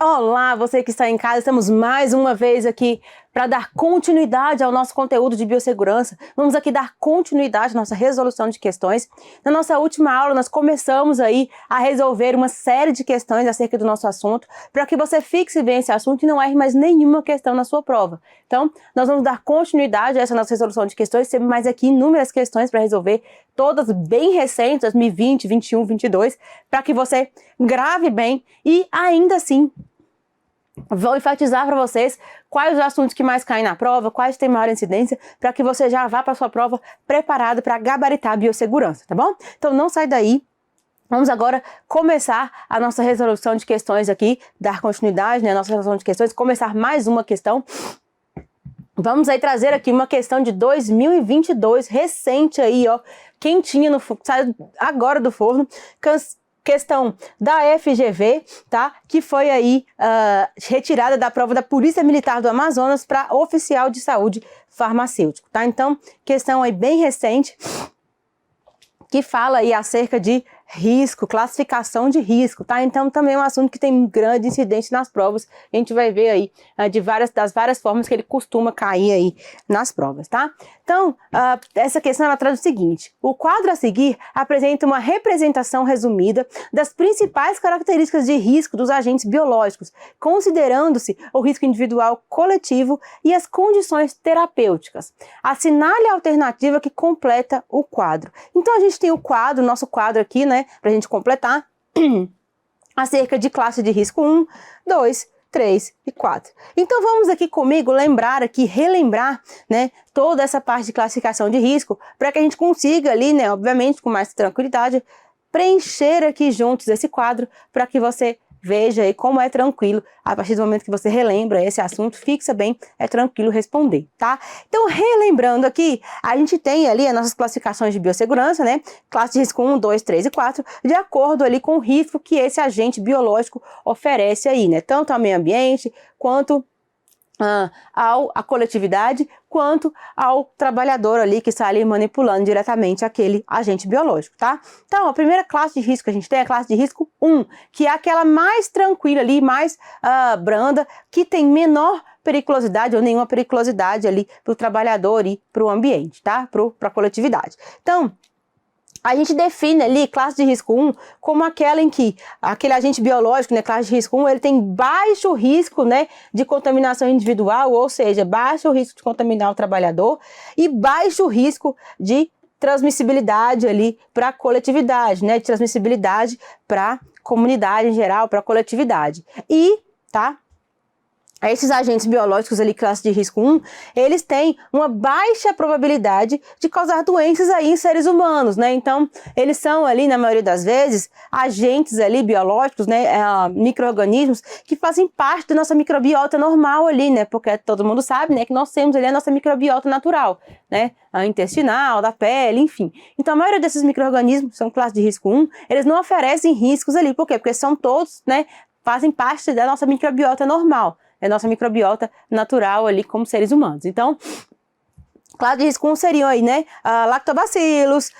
Olá, você que está em casa, estamos mais uma vez aqui para dar continuidade ao nosso conteúdo de biossegurança. Vamos aqui dar continuidade à nossa resolução de questões. Na nossa última aula, nós começamos aí a resolver uma série de questões acerca do nosso assunto, para que você fixe bem esse assunto e não erre mais nenhuma questão na sua prova. Então, nós vamos dar continuidade a essa nossa resolução de questões, temos mais aqui inúmeras questões para resolver, todas bem recentes, 2020, 21, 22, para que você grave bem e ainda assim vou enfatizar para vocês quais os assuntos que mais caem na prova, quais têm maior incidência, para que você já vá para a sua prova preparado para gabaritar a biossegurança, tá bom? Então não sai daí. Vamos agora começar a nossa resolução de questões aqui, dar continuidade, né, a nossa resolução de questões, começar mais uma questão. Vamos aí trazer aqui uma questão de 2022, recente aí, ó, quentinha, saiu agora do forno, questão da FGV, tá? Que foi aí retirada da prova da Polícia Militar do Amazonas para oficial de saúde farmacêutico, tá? Então, questão aí bem recente, que fala aí acerca de risco, classificação de risco, tá? Então também é um assunto que tem grande incidência nas provas. A gente vai ver aí das várias formas que ele costuma cair aí nas provas, tá? Então, essa questão ela traz o seguinte: o quadro a seguir apresenta uma representação resumida das principais características de risco dos agentes biológicos, considerando-se o risco individual coletivo e as condições terapêuticas. Assinale a alternativa que completa o quadro. Então a gente tem o quadro, nosso quadro aqui, né, para a gente completar, acerca de classe de risco 1, 2, 3 e 4. Então vamos aqui comigo relembrar, né, toda essa parte de classificação de risco, para que a gente consiga ali, né, obviamente com mais tranquilidade, preencher aqui juntos esse quadro, para que você veja aí como é tranquilo, a partir do momento que você relembra esse assunto, fixa bem, é tranquilo responder, tá? Então, relembrando aqui, a gente tem ali as nossas classificações de biossegurança, né? Classe de risco 1, 2, 3 e 4, de acordo ali com o risco que esse agente biológico oferece aí, né? Tanto ao meio ambiente, quanto à coletividade, quanto ao trabalhador ali que está ali manipulando diretamente aquele agente biológico, tá? Então, a primeira classe de risco que a gente tem é a classe de risco 1, que é aquela mais tranquila ali, mais branda, que tem menor periculosidade ou nenhuma periculosidade ali para o trabalhador e para o ambiente, tá? Para a coletividade. Então, a gente define ali classe de risco 1 como aquela em que aquele agente biológico, né, classe de risco 1, ele tem baixo risco, né, de contaminação individual, ou seja, baixo risco de contaminar o trabalhador e baixo risco de transmissibilidade ali para a coletividade, né, de transmissibilidade para a comunidade em geral, para a coletividade. E, tá? Esses agentes biológicos ali, classe de risco 1, eles têm uma baixa probabilidade de causar doenças aí em seres humanos, né? Então, eles são ali, na maioria das vezes, agentes ali biológicos, né? Micro-organismos que fazem parte da nossa microbiota normal ali, né? Porque todo mundo sabe, né? Que nós temos ali a nossa microbiota natural, né? A intestinal, da pele, enfim. Então, a maioria desses micro-organismos são classe de risco 1, eles não oferecem riscos ali. Por quê? Porque são todos, né? Fazem parte da nossa microbiota normal. É a nossa microbiota natural ali como seres humanos. Então, classe de risco 1 seriam aí, né, lactobacillus,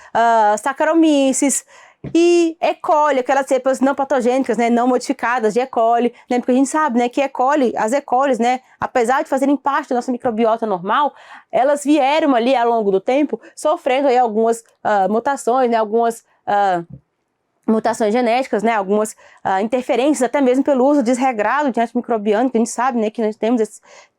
Saccharomyces e E. coli, aquelas cepas não patogênicas, né, não modificadas de E. coli, né, porque a gente sabe, né, que E. coli, as E. colis, né, apesar de fazerem parte da nossa microbiota normal, elas vieram ali ao longo do tempo sofrendo aí algumas mutações, né, algumas mutações genéticas, né, algumas interferências, até mesmo pelo uso desregrado de antimicrobiano, que a gente sabe, né, que nós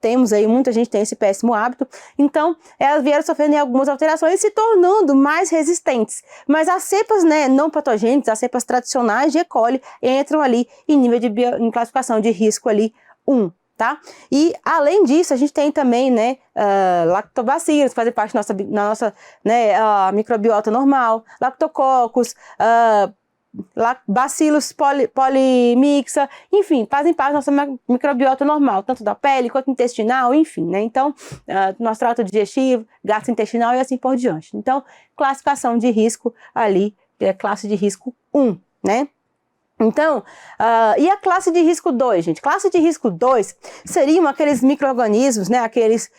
temos aí, muita gente tem esse péssimo hábito. Então, elas vieram sofrendo algumas alterações e se tornando mais resistentes. Mas as cepas, né, não patogênicas, as cepas tradicionais de E. coli, entram ali em nível de em classificação de risco ali 1. Tá? E além disso, a gente tem também, né, lactobacillus, que fazem parte da nossa né, microbiota normal, lactococcus, bacillus polimixa, enfim, fazem parte da nossa microbiota normal, tanto da pele quanto intestinal, enfim, né? Então, nosso trato digestivo, gastrointestinal e assim por diante. Então, classificação de risco ali, classe de risco 1, né? Então, e a classe de risco 2, gente? Classe de risco 2 seriam aqueles micro-organismos, né? Aqueles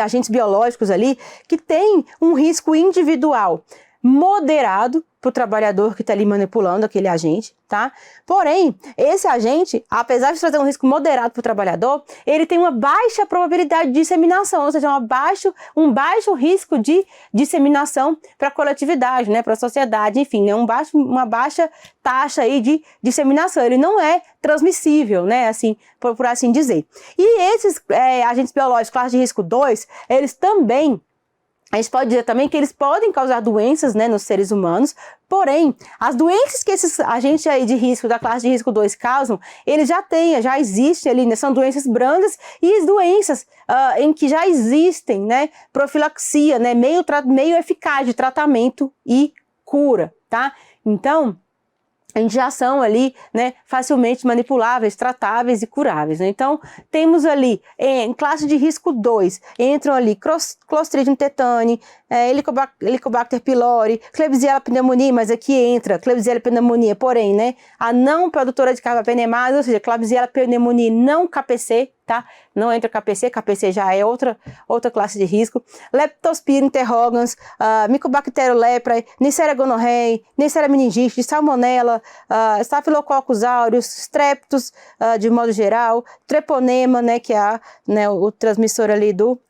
agentes biológicos ali que têm um risco individual moderado para o trabalhador que está ali manipulando aquele agente, tá? Porém, esse agente, apesar de trazer um risco moderado para o trabalhador, ele tem uma baixa probabilidade de disseminação, ou seja, um baixo risco de disseminação para a coletividade, né, para a sociedade, enfim, né, uma baixa taxa aí de disseminação. Ele não é transmissível, né, assim, por assim dizer. E esses agentes biológicos, classe de risco 2, eles também, a gente pode dizer também que eles podem causar doenças, né, nos seres humanos, porém, as doenças que esses agentes aí de risco da classe de risco 2 causam, eles já existem ali, né, são doenças brandas e as doenças em que já existem, né, profilaxia, né, meio eficaz de tratamento e cura, tá? Então, a gente já são ali, né, facilmente manipuláveis, tratáveis e curáveis, né? Então, temos ali, em classe de risco 2, entram ali Clostridium tetani, Helicobacter pylori, Klebsiella pneumoniae, mas aqui entra Klebsiella pneumoniae, porém, né, a não produtora de carbapenemase, ou seja, Klebsiella pneumoniae não KPC, tá? Não entra KPC, KPC já é outra classe de risco. Leptospira interrogans, Mycobacterium leprae, Neisseria gonorrhoeae, Neisseria meningite, Salmonella, Staphylococcus aureus, Streptus, de modo geral, Treponema, né, que é o transmissor ali do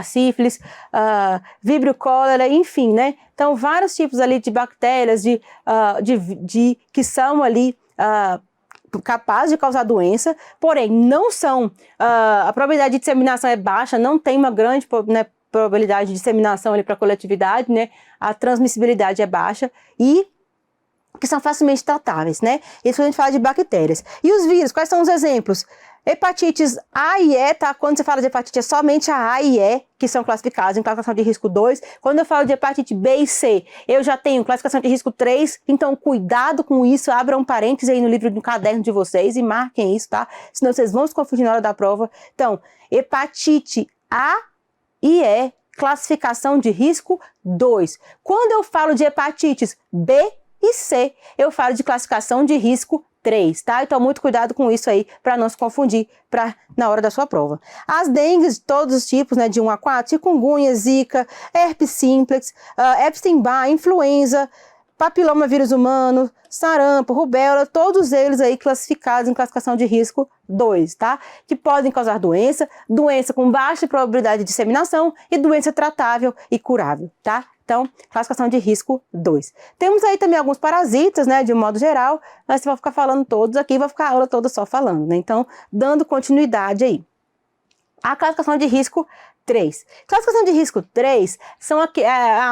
sífilis, Vibrio cholera, enfim, né? Então, vários tipos ali de bactérias que são ali capazes de causar doença, porém não são, a probabilidade de disseminação é baixa, não tem uma grande, né, probabilidade de disseminação ali para a coletividade, né? A transmissibilidade é baixa e que são facilmente tratáveis, né? Isso quando a gente fala de bactérias. E os vírus, quais são os exemplos? Hepatites A e E, tá? Quando você fala de hepatite, é somente a A e E que são classificados em classificação de risco 2. Quando eu falo de hepatite B e C, eu já tenho classificação de risco 3. Então, cuidado com isso. Abram parênteses aí no livro, no caderno de vocês e marquem isso, tá? Senão vocês vão se confundir na hora da prova. Então, hepatite A e E, classificação de risco 2. Quando eu falo de hepatites B e C, eu falo de classificação de risco 3, tá? Então, muito cuidado com isso aí, para não se confundir na hora da sua prova. As dengues de todos os tipos, né, de 1 a 4, chikungunya, zika, herpes simplex, Epstein-Barr, influenza, papilomavírus humano, sarampo, rubéola, todos eles aí classificados em classificação de risco 2, tá? Que podem causar doença com baixa probabilidade de disseminação e doença tratável e curável, tá? Então, classificação de risco 2. Temos aí também alguns parasitas, né, de um modo geral, mas se eu vou ficar falando todos aqui, vou ficar a aula toda só falando, né? Então, dando continuidade aí. A classificação de risco 3. Classificação de risco 3 são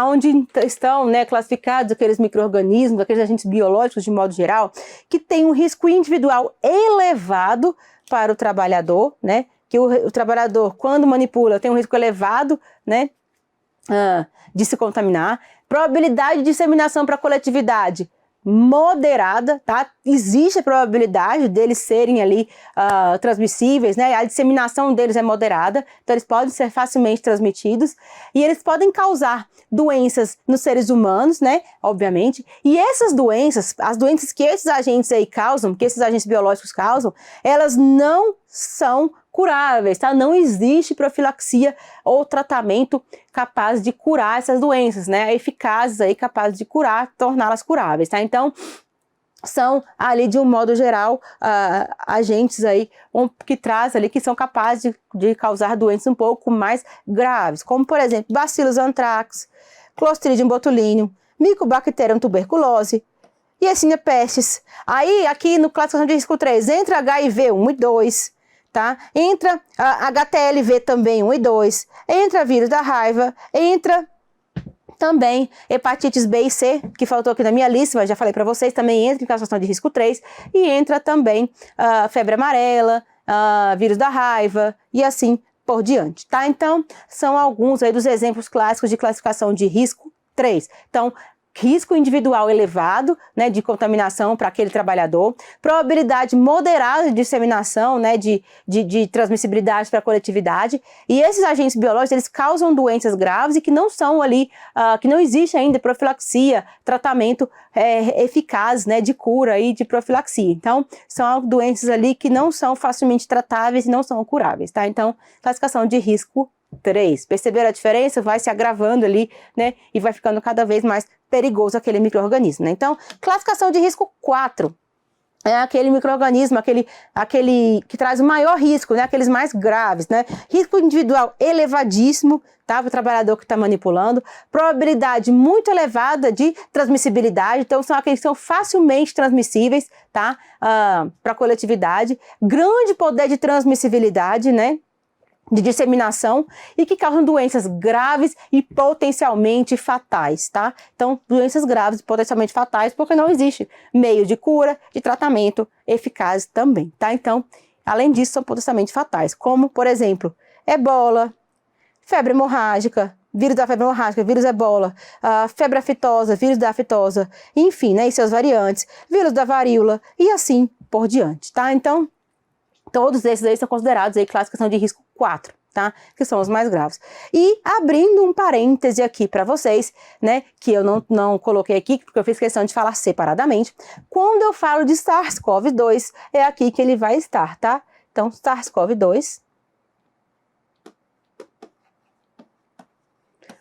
onde estão, né, classificados aqueles micro-organismos, aqueles agentes biológicos de modo geral, que têm um risco individual elevado para o trabalhador, né? Que o trabalhador, quando manipula, tem um risco elevado, né, de se contaminar. Probabilidade de disseminação para a coletividade moderada, tá? Existe a probabilidade deles serem ali transmissíveis, né? A disseminação deles é moderada, então eles podem ser facilmente transmitidos e eles podem causar doenças nos seres humanos, né? Obviamente. E essas doenças, as doenças que esses agentes aí causam, que esses agentes biológicos causam, elas não são curáveis, tá? Não existe profilaxia ou tratamento capaz de curar essas doenças, né? Eficazes aí, capazes de curar, torná-las curáveis, tá? Então, são ali, de um modo geral, agentes aí que traz ali, que são capazes de causar doenças um pouco mais graves, como, por exemplo, Bacillus anthrax, Clostridium botulinum, Mycobacterium tuberculose, Yersinia pestis. Aí, aqui no classificação de risco 3, entra HIV 1 e 2, tá? Entra HTLV também 1 e 2, entra vírus da raiva, entra também hepatites B e C, que faltou aqui na minha lista, mas já falei para vocês, também entra em classificação de risco 3, e entra também febre amarela, vírus da raiva e assim por diante, tá? Então, são alguns aí dos exemplos clássicos de classificação de risco 3. Então, risco individual elevado, né, de contaminação para aquele trabalhador, probabilidade moderada de disseminação, né, de transmissibilidade para a coletividade, e esses agentes biológicos, eles causam doenças graves e que não são ali, que não existe ainda profilaxia, tratamento eficaz, né, de cura e de profilaxia. Então, são doenças ali que não são facilmente tratáveis e não são curáveis, tá? Então, classificação de risco 3. Perceberam a diferença? Vai se agravando ali, né? E vai ficando cada vez mais perigoso aquele micro-organismo, né? Então, classificação de risco 4. É aquele micro-organismo, aquele que traz o maior risco, né? Aqueles mais graves, né? Risco individual elevadíssimo, tá? Para o trabalhador que está manipulando. Probabilidade muito elevada de transmissibilidade. Então, são aqueles que são facilmente transmissíveis, tá? Para a coletividade. Grande poder de transmissibilidade, né? De disseminação e que causam doenças graves e potencialmente fatais, tá? Então, doenças graves e potencialmente fatais porque não existe meio de cura, de tratamento eficaz também, tá? Então, além disso, são potencialmente fatais, como, por exemplo, ebola, febre hemorrágica, vírus da febre hemorrágica, vírus ebola, febre aftosa, vírus da aftosa, enfim, né? E seus variantes, vírus da varíola e assim por diante, tá? Então, todos esses aí são considerados aí classificação de risco 4, tá? Que são os mais graves. E abrindo um parêntese aqui para vocês, né? Que eu não coloquei aqui, porque eu fiz questão de falar separadamente. Quando eu falo de SARS-CoV-2, é aqui que ele vai estar, tá? Então, SARS-CoV-2.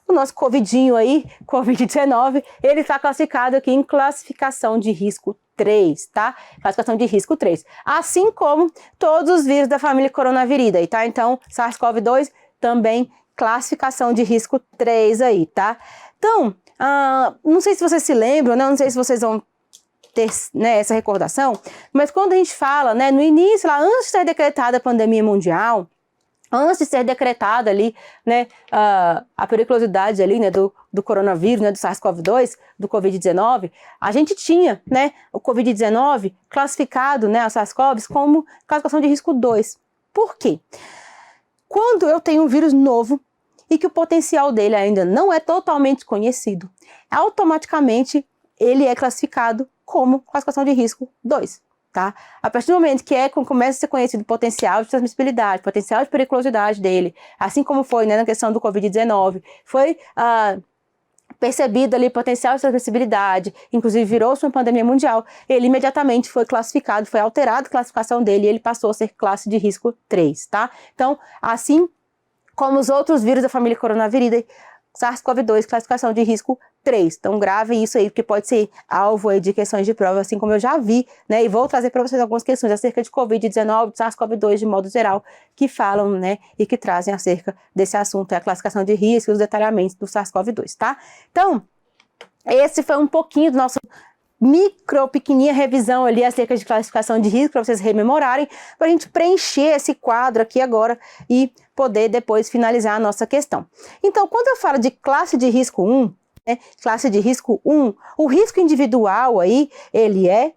O nosso covidinho aí, Covid-19, ele está classificado aqui em classificação de risco 3, tá? Classificação de risco 3. Assim como todos os vírus da família coronaviridae, tá? Então, SARS-CoV-2 também classificação de risco 3 aí, tá? Então, não sei se vocês se lembram, né? Não sei se vocês vão ter, né, essa recordação, mas quando a gente fala, né, no início, lá antes de ser decretada a pandemia mundial, antes de ser decretada ali, né, a periculosidade ali, né, do coronavírus, né, do SARS-CoV-2, do Covid-19, a gente tinha, né, o Covid-19 classificado, né, a SARS-CoV como classificação de risco 2. Por quê? Quando eu tenho um vírus novo e que o potencial dele ainda não é totalmente conhecido, automaticamente ele é classificado como classificação de risco 2. Tá? A partir do momento que começa a ser conhecido o potencial de transmissibilidade, potencial de periculosidade dele, assim como foi, né, na questão do Covid-19, foi percebido ali potencial de transmissibilidade, inclusive virou-se uma pandemia mundial, ele imediatamente foi classificado, foi alterada a classificação dele e ele passou a ser classe de risco 3, tá? Então, assim como os outros vírus da família coronaviridae, SARS-CoV-2, classificação de risco 3. Então, grave isso aí, porque pode ser alvo aí de questões de prova, assim como eu já vi, né? E vou trazer para vocês algumas questões acerca de Covid-19, de SARS-CoV-2 de modo geral, que falam, né? E que trazem acerca desse assunto, a classificação de risco e os detalhamentos do SARS-CoV-2, tá? Então, esse foi um pouquinho do nosso pequenininha revisão ali acerca de classificação de risco, para vocês rememorarem, para a gente preencher esse quadro aqui agora e poder depois finalizar a nossa questão. Então, quando eu falo de classe de risco 1, né, classe de risco 1, o risco individual aí, ele é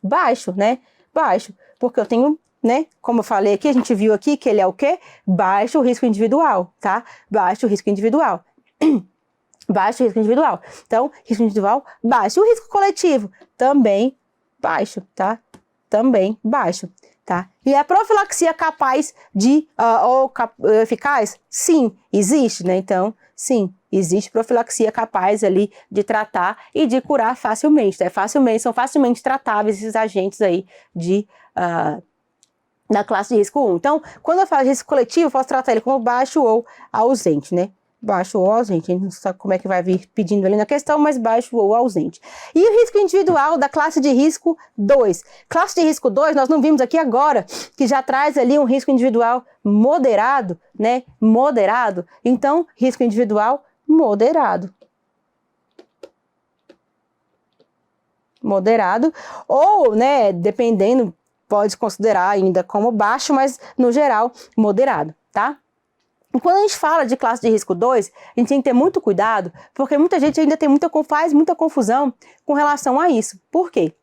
baixo, né? Baixo, porque eu tenho, né, como eu falei aqui, a gente viu aqui que ele é o quê? Baixo risco individual, tá? Baixo risco individual. Baixo risco individual. Então, risco individual, baixo. O risco coletivo, também baixo, tá? Também baixo, tá? E a profilaxia capaz de, eficaz? Sim, existe, né? Então, sim, existe profilaxia capaz ali de tratar e de curar facilmente, né? São facilmente tratáveis esses agentes aí da classe de risco 1. Então, quando eu falo de risco coletivo, eu posso tratar ele como baixo ou ausente, né? Baixo ou ausente, a gente não sabe como é que vai vir pedindo ali na questão, mas baixo ou ausente. E o risco individual da classe de risco 2. Classe de risco 2, nós não vimos aqui agora, que já traz ali um risco individual moderado, né? Moderado. Então, risco individual moderado. Moderado. Ou, né, dependendo, pode considerar ainda como baixo, mas no geral, moderado, tá? Quando a gente fala de classe de risco 2, a gente tem que ter muito cuidado, porque muita gente ainda faz muita confusão com relação a isso. Por quê?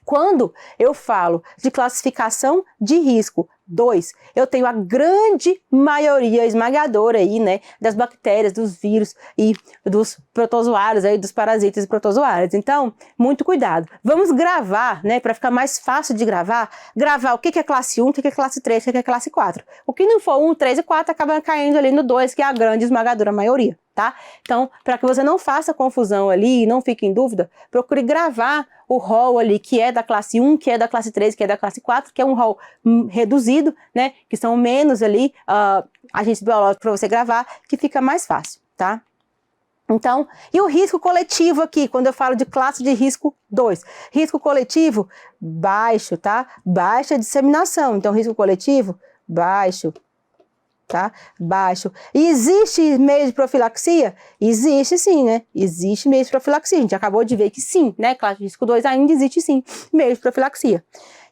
Quando eu falo de classificação de risco 2, eu tenho a grande maioria esmagadora aí, né, das bactérias, dos vírus e dos protozoários aí, dos parasitas e protozoários. Então, muito cuidado. Vamos gravar, né, para ficar mais fácil de gravar o que é classe 1, o que é classe 3, o que é classe 4. O que não for 1, 3 e 4 acaba caindo ali no 2, que é a grande esmagadora maioria, tá? Então, para que você não faça confusão ali e não fique em dúvida, procure gravar o rol ali que é da classe 1, que é da classe 3, que é da classe 4, que é um rol reduzido, né? Que são menos ali agentes biológicos para você gravar, que fica mais fácil, tá? Então, e o risco coletivo aqui, quando eu falo de classe de risco 2? Risco coletivo, baixo, tá? Baixa disseminação. Então, risco coletivo, baixo, tá? Baixo. E existe meio de profilaxia? Existe sim, né? Existe meio de profilaxia. A gente acabou de ver que sim, né? Classe de risco 2 ainda existe sim, meio de profilaxia.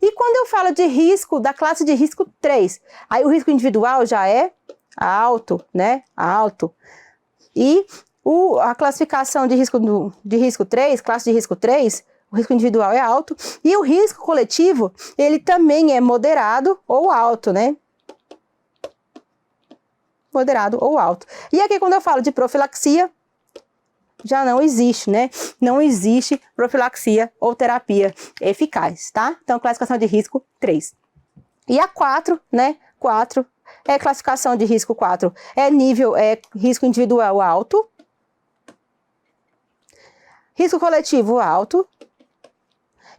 E quando eu falo de risco, da classe de risco 3, aí o risco individual já é alto, né? Alto. E a classificação de risco 3, classe de risco 3, o risco individual é alto, e o risco coletivo, ele também é moderado ou alto, né? Moderado ou alto. E aqui quando eu falo de profilaxia, já não existe, né? Não existe profilaxia ou terapia eficaz, tá? Então, classificação de risco 3. E a 4, né? 4 é classificação de risco 4, é risco individual alto, risco coletivo alto,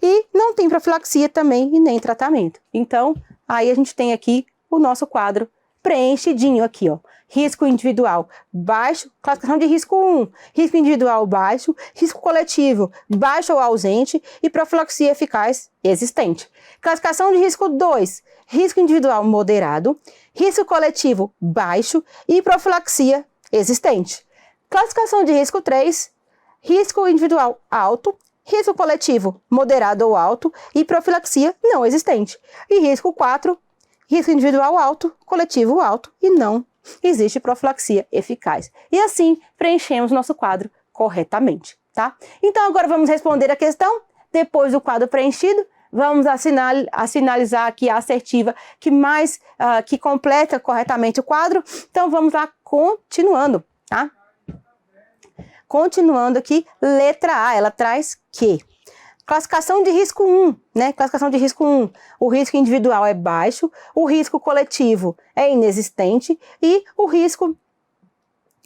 e não tem profilaxia também e nem tratamento. Então, aí a gente tem aqui o nosso quadro preenchidinho aqui, ó. Risco individual baixo, classificação de risco 1, risco individual baixo, risco coletivo baixo ou ausente e profilaxia eficaz existente. Classificação de risco 2, risco individual moderado, risco coletivo baixo e profilaxia existente. Classificação de risco 3, risco individual alto, risco coletivo moderado ou alto e profilaxia não existente. E risco 4, risco individual alto, coletivo alto e não existe profilaxia eficaz. E assim preenchemos nosso quadro corretamente, tá? Então agora vamos responder a questão. Depois do quadro preenchido, vamos assinalizar aqui a assertiva que completa corretamente o quadro. Então vamos lá continuando, tá? Continuando aqui, letra A, ela traz que? Classificação de risco 1, né? Classificação de risco 1. O risco individual é baixo, o risco coletivo é inexistente e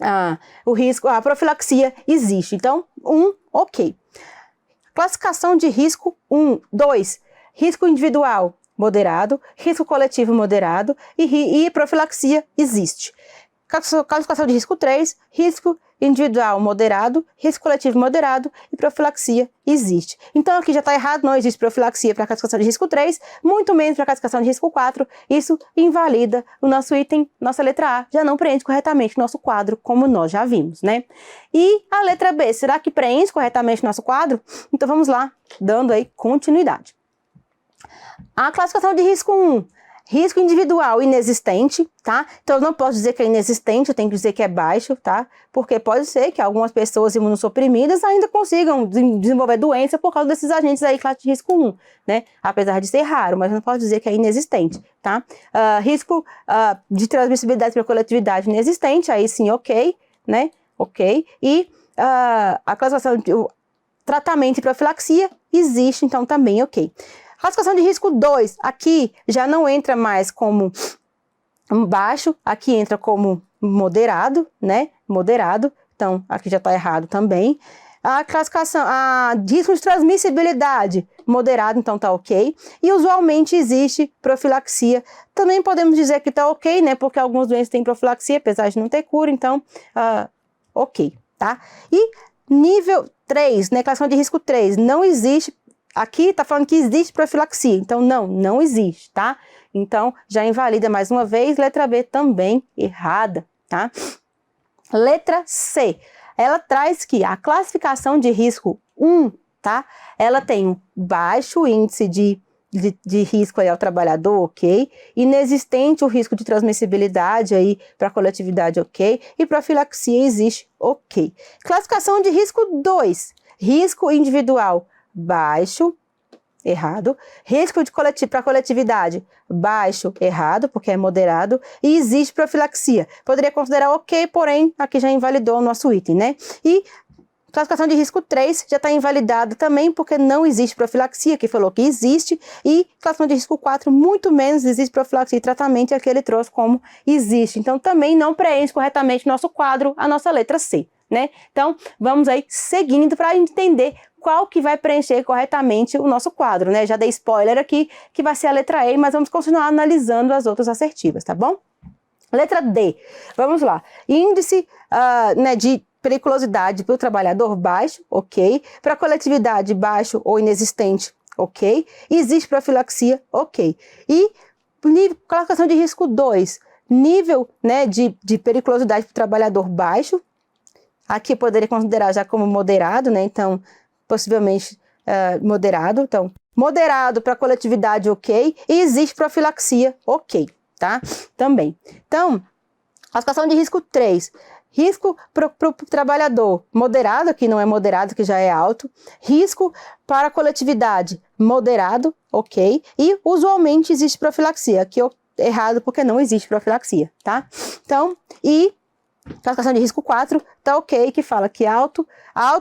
a profilaxia existe. Então, 1, ok. Classificação de risco 2. Risco individual moderado, risco coletivo moderado e profilaxia existe. Classificação de risco 3, risco individual moderado, risco coletivo moderado e profilaxia existe. Então aqui já está errado, não existe profilaxia para a classificação de risco 3, muito menos para a classificação de risco 4, isso invalida o nosso item, nossa letra A, já não preenche corretamente o nosso quadro, como nós já vimos, né? E a letra B, será que preenche corretamente o nosso quadro? Então vamos lá, dando aí continuidade. A classificação de risco 1, risco individual inexistente, tá? Então eu não posso dizer que é inexistente, eu tenho que dizer que é baixo, tá? Porque pode ser que algumas pessoas imunossuprimidas ainda consigam desenvolver doença por causa desses agentes aí, classe de risco 1, né? Apesar de ser raro, mas eu não posso dizer que é inexistente, tá? Risco de transmissibilidade para coletividade inexistente, aí sim, ok, né? Ok. E a classificação de tratamento e profilaxia existe, então também ok. Classificação de risco 2, aqui já não entra mais como baixo, aqui entra como moderado, né? Moderado, então aqui já está errado também. A classificação, risco de transmissibilidade, moderado, então tá ok. E usualmente existe profilaxia. Também podemos dizer que tá ok, né? Porque algumas doenças têm profilaxia, apesar de não ter cura, então ok, tá? E nível 3, né? Classificação de risco 3, não existe. Aqui está falando que existe profilaxia, então não existe, tá? Então, já invalida mais uma vez, letra B também errada, tá? Letra C, ela traz que a classificação de risco 1, tá? Ela tem um baixo índice de risco aí ao trabalhador, ok? Inexistente o risco de transmissibilidade aí para a coletividade, ok? E profilaxia existe, ok. Classificação de risco 2, risco individual baixo, errado. Risco para coletividade, baixo, errado, porque é moderado. E existe profilaxia. Poderia considerar ok, porém, aqui já invalidou o nosso item, né? E classificação de risco 3 já está invalidada também, porque não existe profilaxia, que falou que existe. E classificação de risco 4, muito menos existe profilaxia e tratamento, e aqui ele trouxe como existe. Então, também não preenche corretamente nosso quadro, a nossa letra C. né? Então, vamos aí seguindo para entender qual que vai preencher corretamente o nosso quadro, né? Já dei spoiler aqui, que vai ser a letra E, mas vamos continuar analisando as outras assertivas, tá bom? Letra D, vamos lá. Índice né, de periculosidade para o trabalhador baixo, ok. Para a coletividade baixo ou inexistente, ok. Existe profilaxia, ok. E classificação de risco 2, nível né, de periculosidade para o trabalhador baixo, aqui eu poderia considerar já como moderado, né? Então, possivelmente moderado. Então, moderado para a coletividade, ok. E existe profilaxia, ok, tá? Também. Então, classificação de risco 3. Risco para o trabalhador moderado, que não é moderado, que já é alto. Risco para a coletividade, moderado, ok. E usualmente existe profilaxia, aqui eu errado porque não existe profilaxia, tá? Então, e classificação de risco 4, tá ok, que fala que alto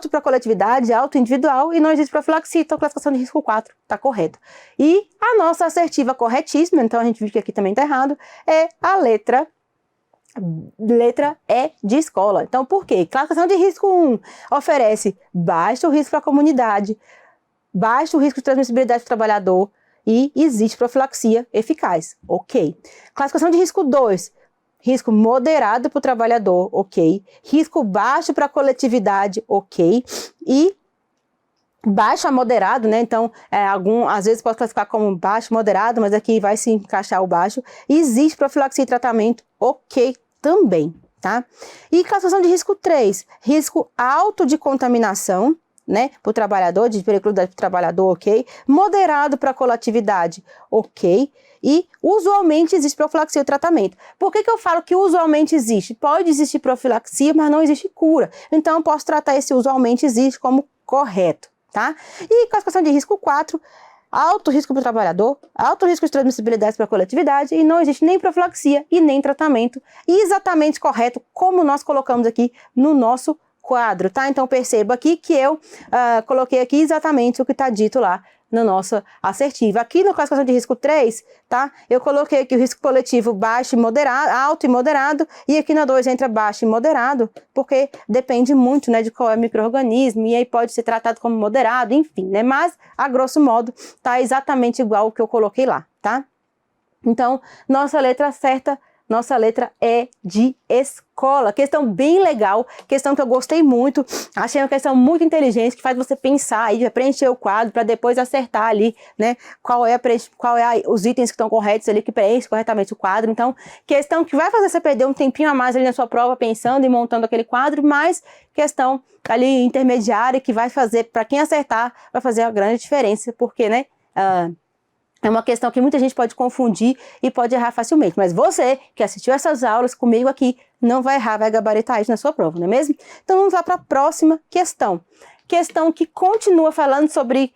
para a coletividade, alto individual e não existe profilaxia, então classificação de risco 4 tá correta. E a nossa assertiva corretíssima, então a gente viu que aqui também tá errado, é a letra E de escola. Então, por quê? Classificação de risco 1 oferece baixo risco para a comunidade, baixo risco de transmissibilidade do trabalhador e existe profilaxia eficaz, ok. Classificação de risco 2, risco moderado para o trabalhador, ok. Risco baixo para a coletividade, ok. E baixo a moderado, né? Então, às vezes pode classificar como baixo, moderado, mas aqui vai se encaixar o baixo. E existe profilaxia e tratamento, ok também, tá? E classificação de risco 3, risco alto de contaminação, né? Para o trabalhador, de periculosidade para o trabalhador, ok. Moderado para a coletividade, ok. E usualmente existe profilaxia e tratamento. Por que eu falo que usualmente existe? Pode existir profilaxia, mas não existe cura. Então, eu posso tratar esse usualmente existe como correto, tá? E classificação de risco 4, alto risco para o trabalhador, alto risco de transmissibilidade para a coletividade e não existe nem profilaxia e nem tratamento. Exatamente correto, como nós colocamos aqui no nosso quadro, tá? Então, perceba aqui que eu coloquei aqui exatamente o que está dito lá na nossa assertiva. Aqui na classificação de risco 3, tá? Eu coloquei aqui o risco coletivo baixo e moderado, alto e moderado, e aqui na 2 entra baixo e moderado, porque depende muito, né, de qual é o micro-organismo, e aí pode ser tratado como moderado, enfim, né? Mas, a grosso modo, tá exatamente igual o que eu coloquei lá, tá? Então, nossa letra certa, nossa letra é de escola. Questão bem legal, questão que eu gostei muito, achei uma questão muito inteligente, que faz você pensar aí, preencher o quadro, para depois acertar ali, né, qual é os itens que estão corretos ali, que preenche corretamente o quadro. Então, questão que vai fazer você perder um tempinho a mais ali na sua prova, pensando e montando aquele quadro, mas questão ali intermediária, que vai fazer, para quem acertar, vai fazer uma grande diferença, porque, né, é uma questão que muita gente pode confundir e pode errar facilmente. Mas você que assistiu essas aulas comigo aqui, não vai errar, vai gabaritar isso na sua prova, não é mesmo? Então vamos lá para a próxima questão. Questão que continua falando sobre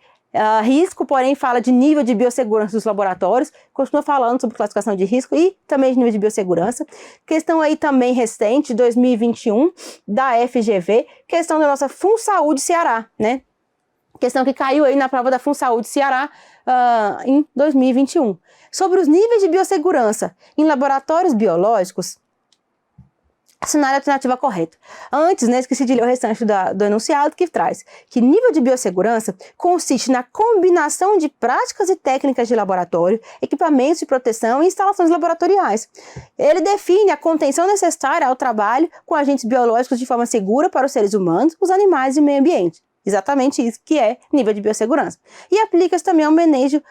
risco, porém fala de nível de biossegurança dos laboratórios, continua falando sobre classificação de risco e também de nível de biossegurança. Questão aí também recente, 2021, da FGV, questão da nossa FunSaúde Ceará, né? Questão que caiu aí na prova da FunSaúde Ceará em 2021. Sobre os níveis de biossegurança em laboratórios biológicos, cenário alternativa correto. Antes, né, esqueci de ler o restante do enunciado que traz que nível de biossegurança consiste na combinação de práticas e técnicas de laboratório, equipamentos de proteção e instalações laboratoriais. Ele define a contenção necessária ao trabalho com agentes biológicos de forma segura para os seres humanos, os animais e o meio ambiente. Exatamente isso que é nível de biossegurança. E aplica-se também ao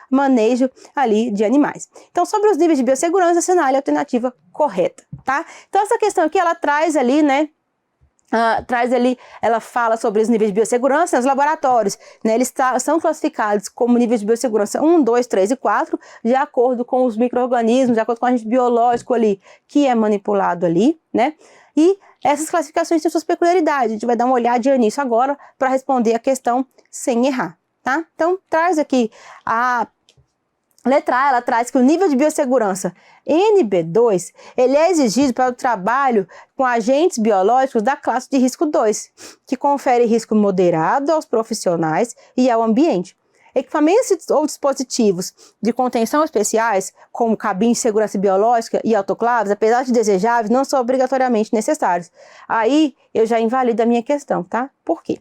manejo ali de animais. Então, sobre os níveis de biossegurança, cenário alternativa correta, tá? Então, essa questão aqui, ela traz ali, né, ela fala sobre os níveis de biossegurança. Os laboratórios, né, eles são classificados como níveis de biossegurança 1, 2, 3 e 4, de acordo com os micro-organismos, de acordo com o agente biológico ali, que é manipulado ali, né? E essas classificações têm suas peculiaridades. A gente vai dar uma olhadinha nisso agora para responder a questão sem errar, tá? Então, traz aqui a letra A, ela traz que o nível de biossegurança NB2, ele é exigido para o trabalho com agentes biológicos da classe de risco 2, que confere risco moderado aos profissionais e ao ambiente. Equipamentos ou dispositivos de contenção especiais, como cabines de segurança biológica e autoclaves, apesar de desejáveis, não são obrigatoriamente necessários. Aí eu já invalido a minha questão, tá? Por quê?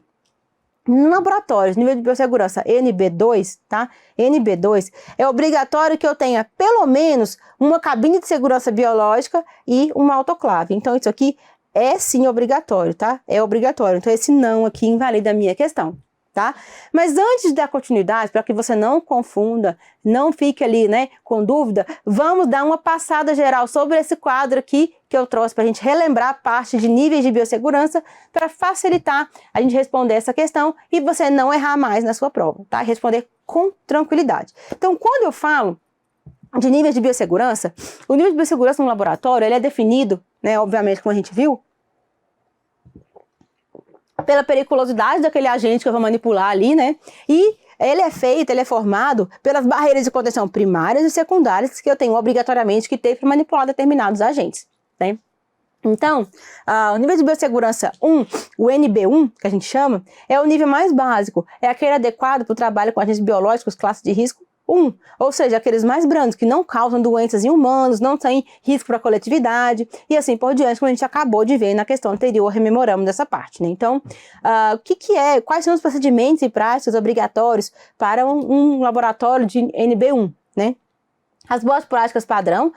No laboratório, nível de biossegurança NB2, tá? NB2, é obrigatório que eu tenha pelo menos uma cabine de segurança biológica e uma autoclave. Então, isso aqui é sim obrigatório, tá? É obrigatório. Então, esse não aqui invalida a minha questão, tá? Mas antes de dar continuidade, para que você não confunda, não fique ali, né, com dúvida, vamos dar uma passada geral sobre esse quadro aqui que eu trouxe para a gente relembrar a parte de níveis de biossegurança para facilitar a gente responder essa questão e você não errar mais na sua prova, tá? Responder com tranquilidade. Então, quando eu falo de níveis de biossegurança, o nível de biossegurança no laboratório, ele é definido, né, obviamente, como a gente viu, pela periculosidade daquele agente que eu vou manipular ali, né? E ele é formado pelas barreiras de contenção primárias e secundárias que eu tenho obrigatoriamente que ter para manipular determinados agentes, né? Então, o nível de biossegurança 1, o NB1, que a gente chama, é o nível mais básico, é aquele adequado para o trabalho com agentes biológicos classe de risco 1, ou seja, aqueles mais brandos, que não causam doenças em humanos, não têm risco para a coletividade, e assim por diante, como a gente acabou de ver na questão anterior, rememoramos dessa parte, né? Então, quais são os procedimentos e práticas obrigatórios para um laboratório de NB1, né? As boas práticas padrão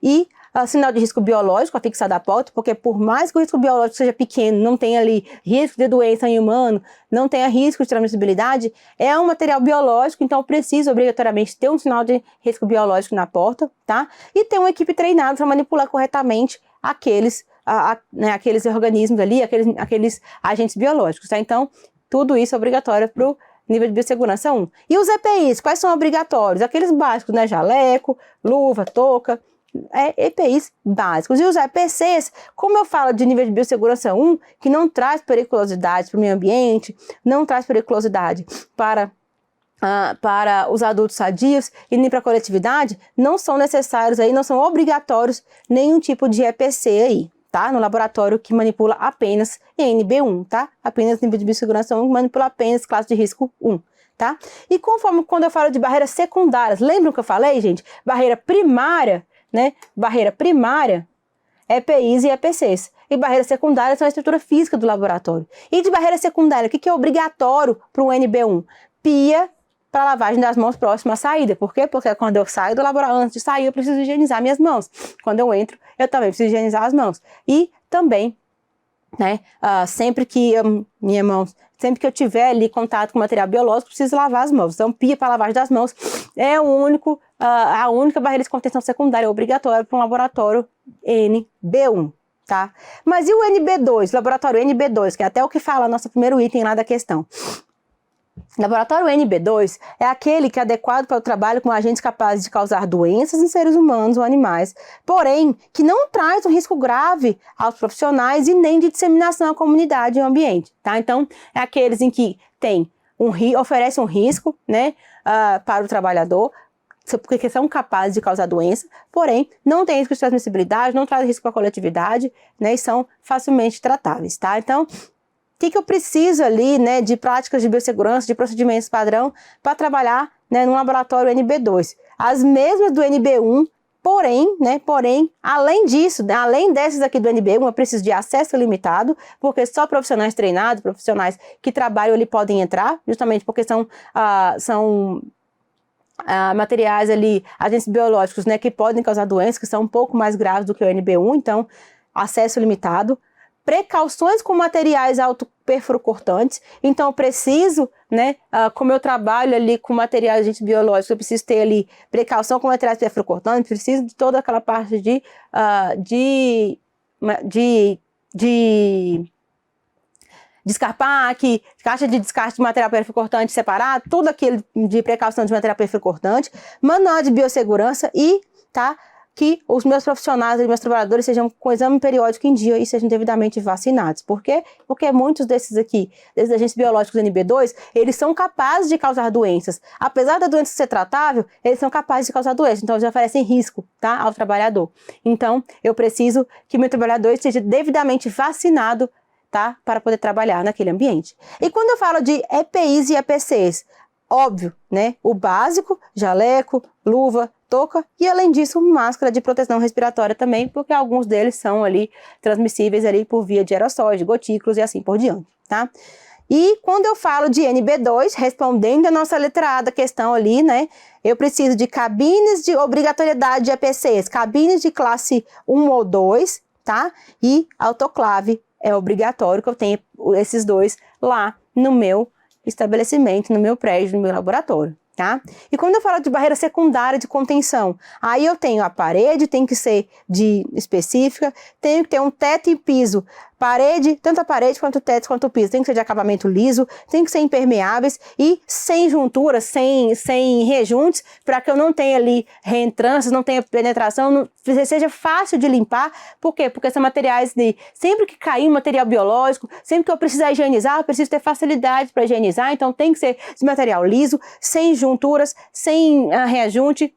e sinal de risco biológico afixado à porta, porque por mais que o risco biológico seja pequeno, não tenha ali risco de doença em humano, não tenha risco de transmissibilidade, é um material biológico, então precisa obrigatoriamente ter um sinal de risco biológico na porta, tá? E ter uma equipe treinada para manipular corretamente aqueles organismos ali, aqueles agentes biológicos, tá? Então, tudo isso é obrigatório para o nível de biossegurança 1. E os EPIs, quais são obrigatórios? Aqueles básicos, né? Jaleco, luva, touca, EPIs básicos. E os EPCs, como eu falo de nível de biossegurança 1, que não traz periculosidade para o meio ambiente, não traz periculosidade para os adultos sadios e nem para a coletividade, não são necessários aí, não são obrigatórios nenhum tipo de EPC aí, tá? No laboratório que manipula apenas NB1, tá? Apenas nível de biossegurança 1, que manipula apenas classe de risco 1. Tá? E conforme quando eu falo de barreiras secundárias, lembram que eu falei, gente? Barreira primária, né? Barreira primária, EPIs e EPCs. E barreira secundária são a estrutura física do laboratório. E de barreira secundária, o que é obrigatório para um NB1? Pia para lavagem das mãos próxima à saída. Por quê? Porque quando eu saio do laboratório, antes de sair, eu preciso higienizar minhas mãos. Quando eu entro, eu também preciso higienizar as mãos. E também, né, sempre que eu tiver ali contato com material biológico, preciso lavar as mãos. Então, pia para lavagem das mãos é a única barreira de contenção secundária obrigatória para um laboratório NB1, tá? Mas e o NB2, laboratório NB2, que é até o que fala nosso primeiro item lá da questão. Laboratório NB2 é aquele que é adequado para o trabalho com agentes capazes de causar doenças em seres humanos ou animais, porém, que não traz um risco grave aos profissionais e nem de disseminação à comunidade e ao ambiente, tá? Então, é aqueles em que oferece um risco, né, para o trabalhador, porque são capazes de causar doença, porém, não tem risco de transmissibilidade, não traz risco para a coletividade, né, e são facilmente tratáveis, tá? Então, o que eu preciso ali, né, de práticas de biossegurança, de procedimentos padrão, para trabalhar, né, no laboratório NB2? As mesmas do NB1, porém, além disso, né, além dessas aqui do NB1, eu preciso de acesso limitado, porque só profissionais treinados, profissionais que trabalham ali podem entrar, justamente porque são materiais ali, agentes biológicos, né, que podem causar doenças, que são um pouco mais graves do que o NB1, então, acesso limitado. Precauções com materiais autoperfurocortantes, então eu preciso, né, como eu trabalho ali com materiais agentes biológicos, eu preciso ter ali precaução com materiais perfurocortantes, preciso de toda aquela parte de descarpaque, caixa de descarte de material perfil-cortante separado, tudo aquilo de precaução de material perfil-cortante, manual de biossegurança e, tá, que os meus profissionais e meus trabalhadores sejam com exame periódico em dia e sejam devidamente vacinados. Por quê? Porque muitos desses agentes biológicos NB2, eles são capazes de causar doenças. Apesar da doença ser tratável, eles são capazes de causar doença. Então, eles oferecem risco, tá, ao trabalhador. Então, eu preciso que meu trabalhador esteja devidamente vacinado, tá, para poder trabalhar naquele ambiente. E quando eu falo de EPIs e EPCs, óbvio, né? O básico, jaleco, luva, touca e, além disso, máscara de proteção respiratória também, porque alguns deles são ali transmissíveis ali por via de aerossóis, de gotículos e assim por diante, tá? E quando eu falo de NB2, respondendo a nossa letra A da questão ali, né? Eu preciso de cabines de obrigatoriedade de EPCs, cabines de classe 1 ou 2, tá? E autoclave é obrigatório que eu tenha esses dois lá no meu estabelecimento, no meu prédio, no meu laboratório, tá? E quando eu falo de barreira secundária de contenção, aí eu tenho a parede, tem que ser de específica, tenho que ter um teto e piso, parede, tanto a parede quanto o teto quanto o piso, tem que ser de acabamento liso, tem que ser impermeáveis e sem junturas, sem rejuntes, para que eu não tenha ali reentrâncias, não tenha penetração, não, seja fácil de limpar. Por quê? Porque são materiais de, sempre que cair um material biológico, sempre que eu precisar higienizar, eu preciso ter facilidade para higienizar, então tem que ser de material liso, sem junturas, sem reajunte,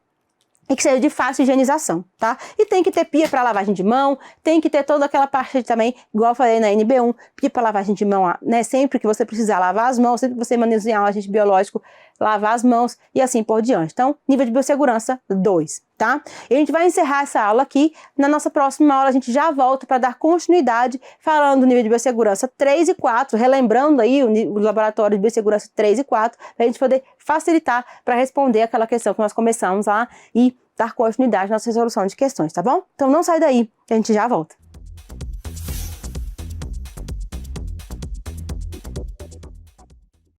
e que seja de fácil higienização, tá? E tem que ter pia para lavagem de mão, tem que ter toda aquela parte também, igual eu falei na NB1, pia para lavagem de mão, né? Sempre que você precisar lavar as mãos, sempre que você manusear um agente biológico, lavar as mãos e assim por diante. Então, nível de biossegurança 2, tá? E a gente vai encerrar essa aula aqui. Na nossa próxima aula, a gente já volta para dar continuidade, falando do nível de biossegurança 3 e 4, relembrando aí o laboratório de biossegurança 3 e 4, para a gente poder facilitar para responder aquela questão que nós começamos lá e dar continuidade à nossa resolução de questões, tá bom? Então não sai daí, que a gente já volta.